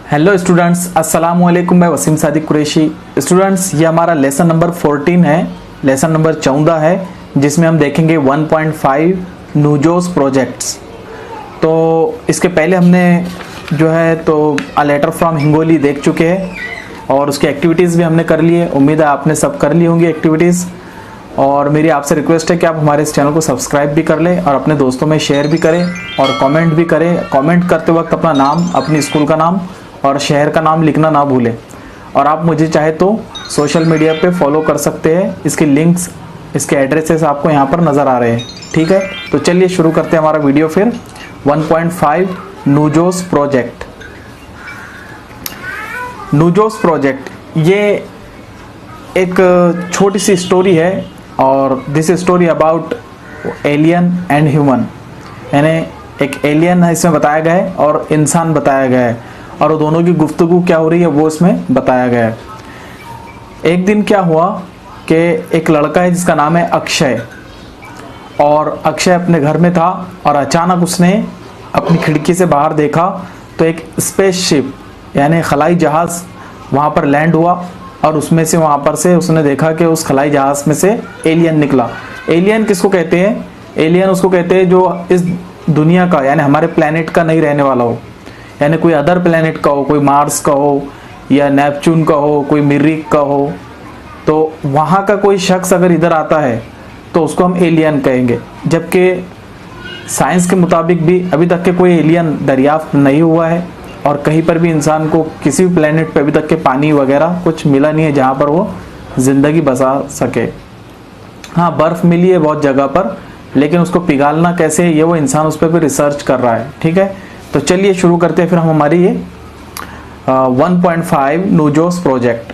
Hello students, अस्सलाम वालेकुम। मैं वसीम सादिक कुरैशी। स्टूडेंट्स, ये हमारा लेसन नंबर 14 है, लेसन नंबर 14 है, जिसमें हम देखेंगे 1.5 नूजोस प्रोजेक्ट्स। तो इसके पहले हमने जो है तो अ लेटर फ्रॉम हिंगोली देख चुके हैं और उसकी एक्टिविटीज़ भी हमने कर ली है। उम्मीद है आपने सब कर ली होंगी एक्टिविटीज़। और मेरी आपसे रिक्वेस्ट है कि आप हमारे इस चैनल को सब्सक्राइब भी कर लें और अपने दोस्तों में शेयर भी करें और कमेंट भी करें। कमेंट करते वक्त अपना नाम, अपनी स्कूल का नाम और शहर का नाम लिखना ना भूलें। और आप मुझे चाहे तो सोशल मीडिया पे फॉलो कर सकते हैं। इसके लिंक्स, इसके एड्रेसेस आपको यहाँ पर नज़र आ रहे हैं। ठीक है, तो चलिए शुरू करते हैं हमारा वीडियो फिर। 1.5 नूजोस प्रोजेक्ट। नूजोस प्रोजेक्ट ये एक छोटी सी स्टोरी है और this story about alien and human, यानी एक एलियन है इसमें बताया गया है और इंसान बताया गया है और वो दोनों की गुफ्तगू क्या हो रही है वो इसमें बताया गया है। एक दिन क्या हुआ कि एक लड़का है जिसका नाम है अक्षय, और अक्षय अपने घर में था और अचानक उसने अपनी खिड़की से बाहर देखा तो एक स्पेसशिप यानी खलाई जहाज़ वहाँ पर लैंड हुआ और उसमें से वहाँ पर से उसने देखा कि उस खलाई जहाज़ में से एलियन निकला। एलियन किसको कहते हैं? एलियन उसको कहते हैं जो इस दुनिया का यानी हमारे प्लेनेट का नहीं रहने वाला हो, यानी कोई अदर प्लेनेट का हो, कोई मार्स का हो या नेपच्यून का हो, कोई मरीख का हो। तो वहाँ का कोई शख्स अगर इधर आता है तो उसको हम एलियन कहेंगे। जबकि साइंस के मुताबिक भी अभी तक के कोई एलियन दरियाफ्त नहीं हुआ है और कहीं पर भी इंसान को किसी भी प्लेनेट पे अभी तक के पानी वगैरह कुछ मिला नहीं है जहाँ पर वो ज़िंदगी बसा सके। हाँ, बर्फ़ मिली है बहुत जगह पर, लेकिन उसको पिघालना कैसे ये वो इंसान उस पर भी रिसर्च कर रहा है। ठीक है, तो चलिए शुरू करते हैं फिर हम हमारी ये 1.5 नूजोस प्रोजेक्ट।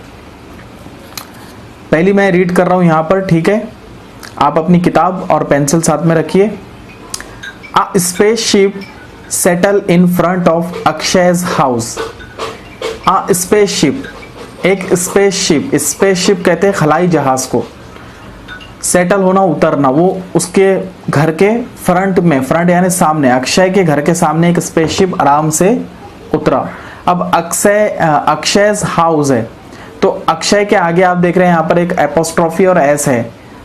पहली मैं रीड कर रहा हूँ यहाँ पर। ठीक है, आप अपनी किताब और पेंसिल साथ में रखिए। A spaceship settle in front of Akshay's house. A spaceship, एक स्पेसशिप, स्पेसशिप कहते हैं खलाई जहाज को। सेटल होना, उतरना, वो उसके घर के फ्रंट में, फ्रंट यानी सामने, अक्षय के घर के सामने एक स्पेसशिप आराम से उतरा। अब अक्षय's हाउस है तो अक्षय के आगे आप देख रहे हैं यहाँ पर एक एपोस्ट्रॉफी और एस है।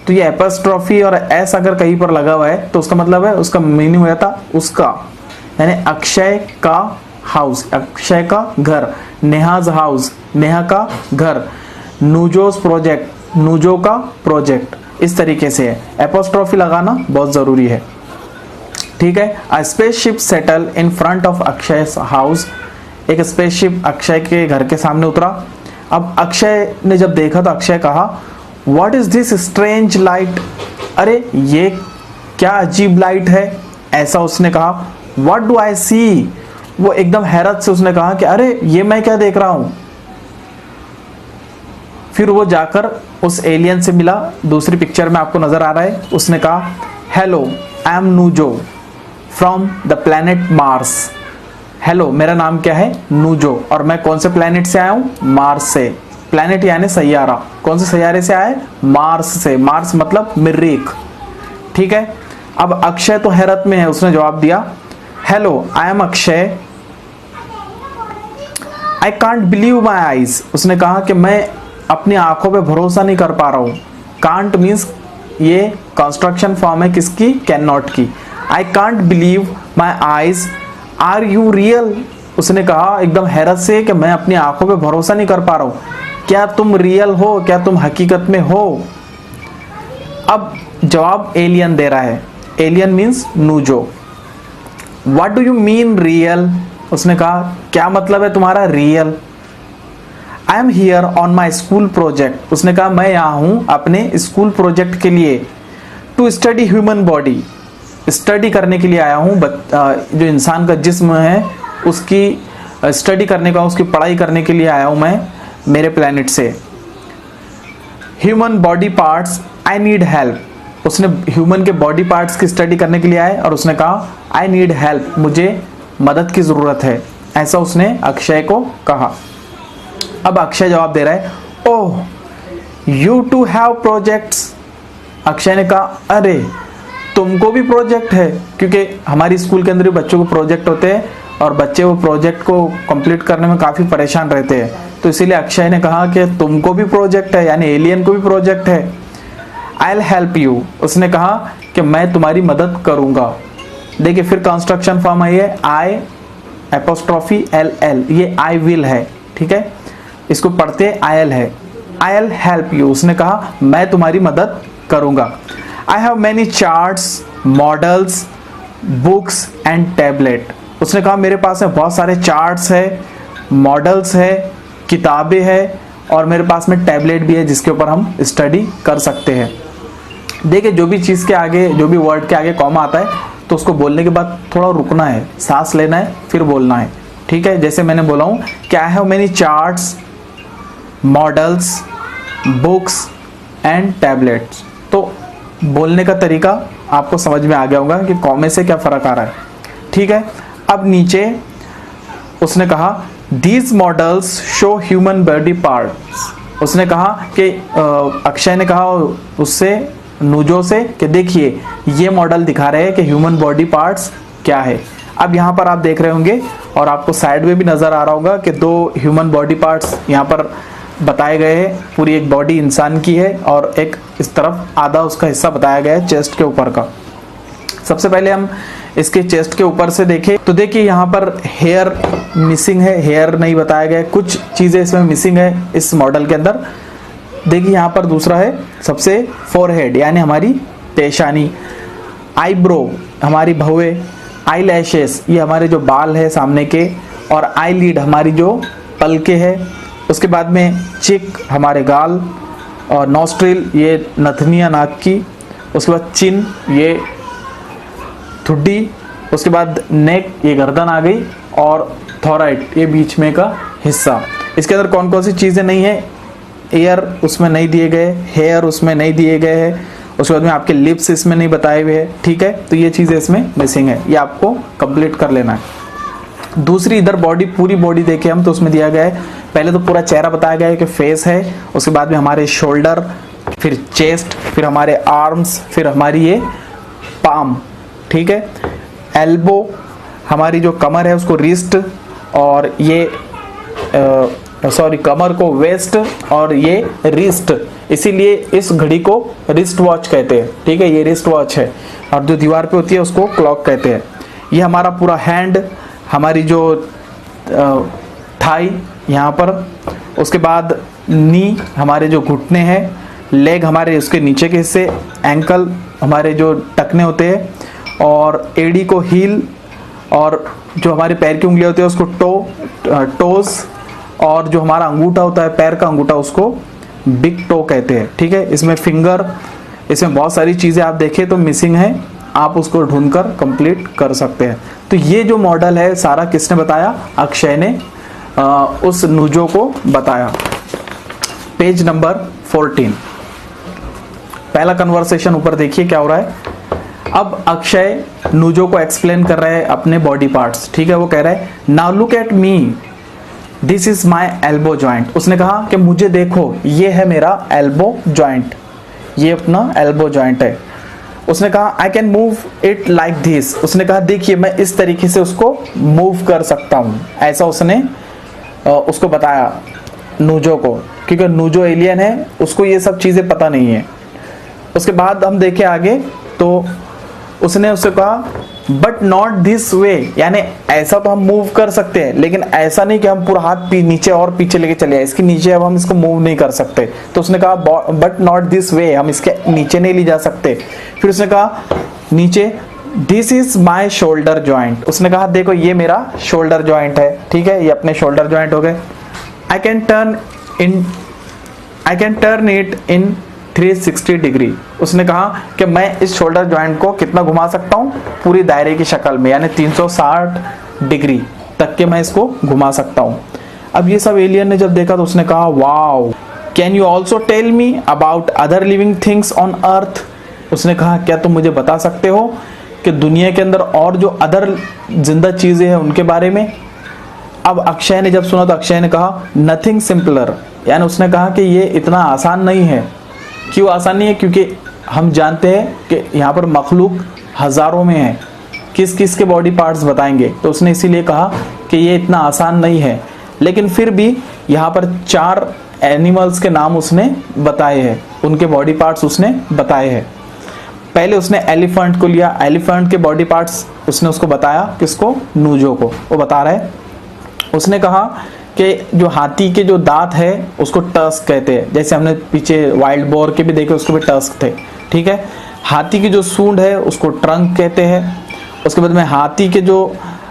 तो ये एपोस्ट्रॉफी और एस अगर कहीं पर लगा हुआ है तो उसका मतलब है, उसका मीनिंग हो जाता उसका, यानी अक्षय का हाउस, अक्षय का घर। नेहाज हाउस, नेहा का घर। नूजोस प्रोजेक्ट, नूजो का प्रोजेक्ट, इस तरीके से है। एपोस्ट्रॉफी लगाना बहुत ज़रूरी है। ठीक है, a spaceship settle in front of Akshay's house. एक स्पेसशिप अक्षय के घर के सामने उतरा। अब अक्षय ने जब देखा तो अक्षय कहा, what is this strange light? अरे ये क्या अजीब लाइट है, ऐसा उसने कहा। व्हाट डू आई सी? वो एकदम हैरत से उसने कहा कि अरे ये मैं क्या देख रहा हूं। फिर वो जाकर उस एलियन से मिला। दूसरी पिक्चर में आपको नजर आ रहा है। उसने कहा, hello, I am Noojo from the planet Mars. Hello, मेरा नाम क्या है? नूजो, और मैं कौन से प्लैनेट से आया हूँ? मार्स से। प्लैनेट यानी सैयारा। कौन से सैयारे से आया है? मार्स से। मार्स मतलब मरीख। ठीक है, अब अक्षय तो हैरत में है। उसने जवाब दिया, hello, I M Akshay, I can't believe my eyes. उसने कहा कि मैं अपनी आंखों पे भरोसा नहीं कर पा रहा हूँ। कांट मीन्स ये कंस्ट्रक्शन फॉर्म है किसकी? कैन नॉट की। I can't believe my eyes, are you real? उसने कहा एकदम हैरत से कि मैं अपनी आंखों पे भरोसा नहीं कर पा रहा हूँ। क्या तुम रियल हो? क्या तुम हकीकत में हो? अब जवाब एलियन दे रहा है। Alien means Noojo. What do you mean real? उसने कहा क्या मतलब है तुम्हारा real? I am here on my school project. उसने कहा मैं यहाँ हूँ अपने स्कूल प्रोजेक्ट के लिए। To study human body, study करने के लिए आया हूँ। जो इंसान का जिस्म है उसकी स्टडी करने का, उसकी पढ़ाई करने के लिए आया हूँ मैं मेरे प्लेनेट से। Human body parts, I need help. उसने ह्यूमन के बॉडी पार्ट्स की स्टडी करने के लिए आए और उसने कहा आई नीड हेल्प, मुझे मदद की ज़रूरत है, ऐसा उसने अक्षय को कहा। अब अक्षय जवाब दे रहा है, oh you too have projects. Akshay ने कहा अरे तुमको भी प्रोजेक्ट है, क्योंकि हमारी स्कूल के अंदर भी बच्चों को प्रोजेक्ट होते हैं और बच्चे वो प्रोजेक्ट को कंप्लीट करने में काफ़ी परेशान रहते हैं। तो इसीलिए अक्षय ने कहा कि तुमको भी प्रोजेक्ट है, यानी एलियन को भी प्रोजेक्ट है। I'll help you, उसने कहा कि मैं तुम्हारी मदद करूंगा। देखिए फिर कंस्ट्रक्शन फॉर्म आई है I एपोस्ट्रॉफी LL, ये I will है, ठीक है, इसको पढ़ते I'll है। I'll help you, उसने कहा मैं तुम्हारी मदद करूंगा। I have many charts, models, books and tablet, उसने कहा मेरे पास में बहुत सारे चार्ट्स है, मॉडल्स है, किताबें है और मेरे पास में टैबलेट भी है जिसके ऊपर हम स्टडी कर सकते हैं। देखिए जो भी चीज़ के आगे, जो भी वर्ड के आगे कॉमा आता है तो उसको बोलने के बाद थोड़ा रुकना है, सांस लेना है, फिर बोलना है, ठीक है। जैसे मैंने बोला हूँ कि I have many charts, models, books and tablets, तो बोलने का तरीका आपको समझ में आ गया होगा कि कॉमे से क्या फ़र्क आ रहा है, ठीक है। अब नीचे उसने कहा these models show human body parts, उसने कहा कि अक्षय ने कहा उससे, नूजो से, कि देखिए ये मॉडल दिखा रहे हैं कि ह्यूमन बॉडी पार्ट्स क्या है। अब यहाँ पर आप देख रहे होंगे और आपको साइड में भी नज़र आ रहा होगा कि दो ह्यूमन बॉडी पार्ट्स यहाँ पर बताए गए हैं। पूरी एक बॉडी इंसान की है और एक इस तरफ आधा उसका हिस्सा बताया गया है चेस्ट के ऊपर का। सबसे पहले हम इसके चेस्ट के ऊपर से देखें तो देखिए यहाँ पर हेयर मिसिंग है, हेयर नहीं बताया गया है, कुछ चीज़ें इसमें मिसिंग है इस मॉडल के अंदर। देखिए यहाँ पर दूसरा है सबसे फोरहेड, यानी हमारी पेशानी, आईब्रो हमारी भौवें, आई लैशेस ये हमारे जो बाल है सामने के, और आई लीड हमारी जो पलके है, उसके बाद में चिक हमारे गाल, और नॉस्ट्रिल ये नथनिया नाक की, उसके बाद चिन ये ठुड्डी, उसके बाद नेक ये गर्दन आ गई, और थॉराइड ये बीच में का हिस्सा। इसके अंदर कौन कौन सी चीज़ें नहीं है, एयर उसमें नहीं दिए गए, हेयर उसमें नहीं दिए गए हैं, उसके बाद में आपके लिप्स इसमें नहीं बताए हुए हैं, ठीक है। तो ये चीज़ें इसमें मिसिंग है, ये आपको कंप्लीट कर लेना है। दूसरी इधर बॉडी, पूरी बॉडी देखें हम तो उसमें दिया गया है, पहले तो पूरा चेहरा बताया गया है कि फेस है, उसके बाद में हमारे शोल्डर, फिर चेस्ट, फिर हमारे आर्म्स, फिर हमारी ये पाम, ठीक है, एल्बो हमारी जो कमर है उसको रिस्ट, और ये कमर को वेस्ट, और ये रिस्ट, इसीलिए इस घड़ी को रिस्ट वॉच कहते हैं, ठीक है, ये रिस्ट वॉच है, और जो दीवार पे होती है उसको क्लॉक कहते हैं। ये हमारा पूरा हैंड, हमारी जो थाई यहाँ पर, उसके बाद नी हमारे जो घुटने हैं, लेग हमारे उसके नीचे के हिस्से, एंकल हमारे जो टखने होते हैं, और एडी को हील, और जो हमारे पैर की उंगलियां होती है उसको टोज, और जो हमारा अंगूठा होता है पैर का अंगूठा उसको बिग टो कहते हैं, ठीक है। इसमें फिंगर, इसमें बहुत सारी चीज़ें आप देखें तो मिसिंग है, आप उसको ढूंढकर कंप्लीट कर सकते हैं। तो ये जो मॉडल है सारा किसने बताया, अक्षय ने उस नूजो को बताया। पेज नंबर 14, पहला कन्वर्सेशन ऊपर देखिए क्या हो रहा है। अब अक्षय नूजो को एक्सप्लेन कर रहे हैं अपने बॉडी पार्ट्स, ठीक है। वो कह रहा है now look at me, this is my elbow joint, उसने कहा कि मुझे देखो ये है मेरा एल्बो जॉइंट, ये अपना एल्बो जॉइंट है। उसने कहा I can move it like this, उसने कहा देखिए मैं इस तरीके से उसको मूव कर सकता हूँ, ऐसा उसने उसको बताया नूजो को, क्योंकि नूजो एलियन है, उसको ये सब चीज़ें पता नहीं है। उसके बाद हम देखें आगे तो उसने उससे कहा बट नॉट दिस वे, यानी ऐसा तो हम मूव कर सकते हैं लेकिन ऐसा नहीं कि हम पूरा हाथ नीचे और पीछे लेके चले जाए, इसके नीचे अब हम इसको मूव नहीं कर सकते। तो उसने कहा बट नॉट दिस वे, हम इसके नीचे नहीं ले जा सकते। फिर उसने कहा नीचे this is my shoulder joint, उसने कहा देखो ये मेरा शोल्डर ज्वाइंट है, ठीक है, ये अपने शोल्डर ज्वाइंट हो गए। I can turn it in 360 degree, उसने कहा कि मैं इस शोल्डर ज्वाइंट को कितना घुमा सकता हूँ, पूरी दायरे की शक्ल में, यानी 360 डिग्री तक के मैं इसको घुमा सकता हूँ। अब ये सब एलियन ने जब देखा तो उसने कहा wow, can you also tell me about other living things on earth, उसने कहा क्या तुम मुझे बता सकते हो कि दुनिया के अंदर और जो अदर जिंदा चीजें हैं उनके बारे में। अब अक्षय ने जब सुना तो अक्षय ने कहा नथिंग सिंपलर, यानी उसने कहा कि ये इतना आसान नहीं है। क्यों आसान नहीं है, क्योंकि हम जानते हैं कि यहाँ पर मखलूक हज़ारों में है, किस किस के बॉडी पार्ट्स बताएंगे, तो उसने इसीलिए कहा कि ये इतना आसान नहीं है। लेकिन फिर भी यहाँ पर 4 एनिमल्स के नाम उसने बताए हैं, उनके बॉडी पार्ट्स उसने बताए हैं। पहले उसने एलिफेंट को लिया, एलिफेंट के बॉडी पार्ट्स उसने उसको बताया, किसको, नूजो को। वो बता रहा है, उसने कहा कि जो हाथी के जो दांत है उसको टस्क कहते हैं, जैसे हमने पीछे वाइल्ड बोर के भी देखे, उसको भी टस्क थे, ठीक है। हाथी की जो सूंड है उसको ट्रंक कहते हैं। उसके बाद में हाथी के जो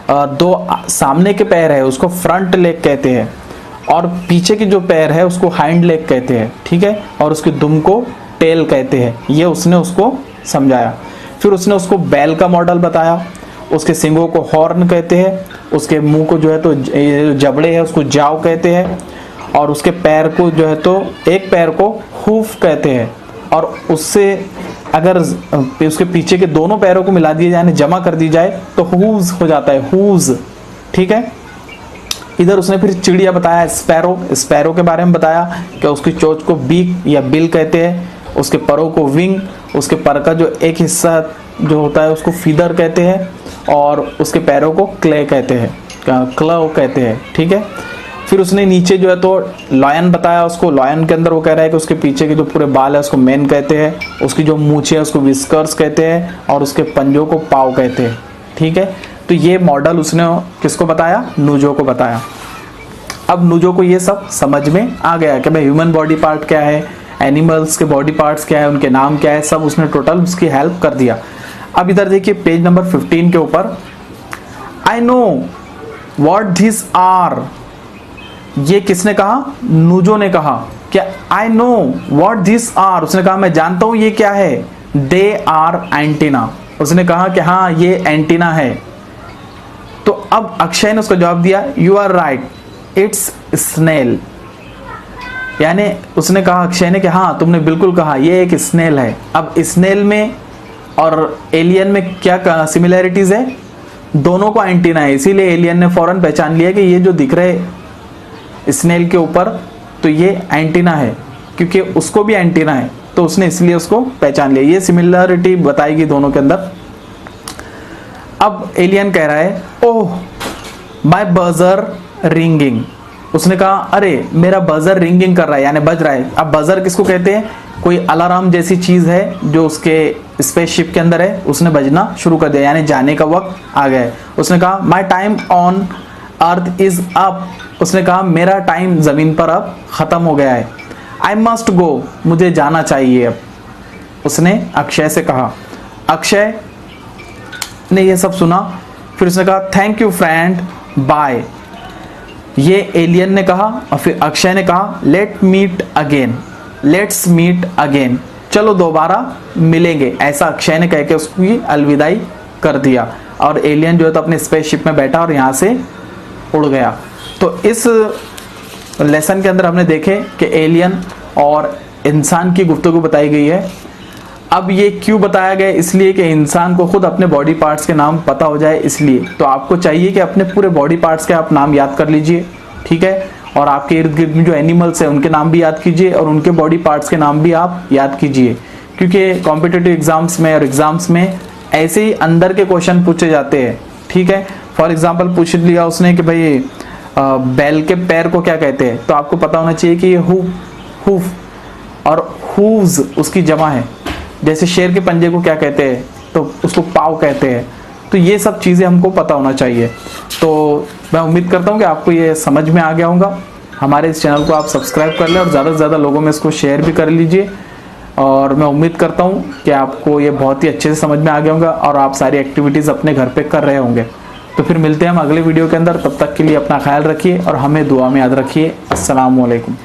2 सामने के पैर है उसको फ्रंट लेग कहते हैं, और पीछे की जो पैर है उसको हाइंड लेग कहते हैं, ठीक है। और उसके दुम को टेल कहते हैं। ये उसने उसको समझाया। फिर उसने उसको बैल का मॉडल बताया, उसके सिंगों को हॉर्न कहते हैं, उसके मुंह को जो है तो जबड़े है उसको जाव कहते हैं, और उसके पैर को जो है तो एक पैर को हूफ कहते हैं, और उससे अगर उसके पीछे के दोनों पैरों को मिला दिया जाए, जमा कर दी जाए तो हूज हो जाता है, हूज, ठीक है। इधर उसने फिर चिड़िया बताया, स्पैरो, स्पैरो के बारे में बताया कि उसकी चोंच को बीक या बिल कहते हैं, उसके परों को विंग, उसके पर का जो एक हिस्सा जो होता है उसको फीदर कहते हैं, और उसके पैरों को क्ले कहते हैं, क्लव कहते हैं, ठीक है। फिर उसने नीचे जो है तो लॉयन बताया उसको। लॉयन के अंदर वो कह रहा है कि उसके पीछे के जो पूरे बाल है उसको मेन कहते हैं, उसकी जो मूछें है उसको विस्कर्स कहते हैं, और उसके पंजों को पाव कहते हैं, ठीक है। तो ये मॉडल उसने किसको बताया, नूजो को बताया। अब नूजो को ये सब समझ में आ गया कि भाई ह्यूमन बॉडी पार्ट क्या है, एनिमल्स के बॉडी पार्ट्स क्या है, उनके नाम क्या है, सब उसने टोटल उसकी हेल्प कर दिया। अब इधर देखिए पेज नंबर 15 के ऊपर, I know what this are, ये किसने कहा, नूजो ने कहा क्या, I know what this are, उसने कहा मैं जानता हूं ये क्या है, दे आर एंटीना, उसने कहा कि हाँ ये एंटीना है। तो अब अक्षय ने उसको जवाब दिया, you are right, it's snail, यानी उसने कहा अक्षय ने कि हाँ तुमने बिल्कुल कहा ये एक स्नेल है। अब स्नेल में और एलियन में क्या सिमिलैरिटीज है, दोनों को एंटीना है, इसीलिए एलियन ने फौरन पहचान लिया कि ये जो दिख रहे स्नेल के ऊपर तो ये एंटीना है, क्योंकि उसको भी एंटीना है, तो उसने इसलिए उसको पहचान लिया। ये सिमिलरिटी बताएगी दोनों के अंदर। अब एलियन कह रहा है, ओह माय बजर रिंगिंग, उसने कहा अरे मेरा बजर रिंगिंग कर रहा है, यानी बज रहा है। अब बजर किसको कहते हैं, कोई अलार्म जैसी चीज है जो उसके स्पेसशिप के अंदर है, उसने बजना शुरू कर दिया, यानी जाने का वक्त आ गया है। उसने कहा my time on earth is up, उसने कहा मेरा टाइम जमीन पर अब खत्म हो गया है। आई मस्ट गो, मुझे जाना चाहिए अब, उसने अक्षय से कहा। अक्षय ने यह सब सुना, फिर उसने कहा थैंक यू फ्रेंड, बाय, ये एलियन ने कहा। और फिर अक्षय ने कहा let meet again, let's meet again, चलो दोबारा मिलेंगे, ऐसा अक्षय ने कह के उसकी अलविदाई कर दिया। और एलियन जो है तो अपने स्पेसशिप में बैठा और यहाँ से उड़ गया। तो इस लेसन के अंदर हमने देखे कि एलियन और इंसान की गुफ्तगू बताई गई है। अब ये क्यों बताया गया, इसलिए कि इंसान को खुद अपने बॉडी पार्ट्स के नाम पता हो जाए, इसलिए। तो आपको चाहिए कि अपने पूरे बॉडी पार्ट्स के आप नाम याद कर लीजिए, ठीक है। और आपके इर्द गिर्द में जो एनिमल्स हैं उनके नाम भी याद कीजिए, और उनके बॉडी पार्ट्स के नाम भी आप याद कीजिए, क्योंकि कॉम्पिटिटिव एग्जाम्स में और एग्जाम्स में ऐसे ही अंदर के क्वेश्चन पूछे जाते हैं, ठीक है। फॉर एग्जाम्पल पूछ लिया उसने कि भाई बैल के पैर को क्या कहते हैं, तो आपको पता होना चाहिए कि ये हूफ और हूव्स उसकी जमा है। जैसे शेर के पंजे को क्या कहते हैं, तो उसको पाव कहते हैं। तो ये सब चीज़ें हमको पता होना चाहिए। तो मैं उम्मीद करता हूँ कि आपको ये समझ में आ गया होगा। हमारे इस चैनल को आप सब्सक्राइब कर लें और ज़्यादा से ज़्यादा लोगों में इसको शेयर भी कर लीजिए। और मैं उम्मीद करता हूँ कि आपको ये बहुत ही अच्छे से समझ में आ गया होगा और आप सारी एक्टिविटीज़ अपने घर पे कर रहे होंगे। तो फिर मिलते हैं हम अगले वीडियो के अंदर, तब तक के लिए अपना ख्याल रखिए और हमें दुआ में याद रखिए। अस्सलाम वालेकुम।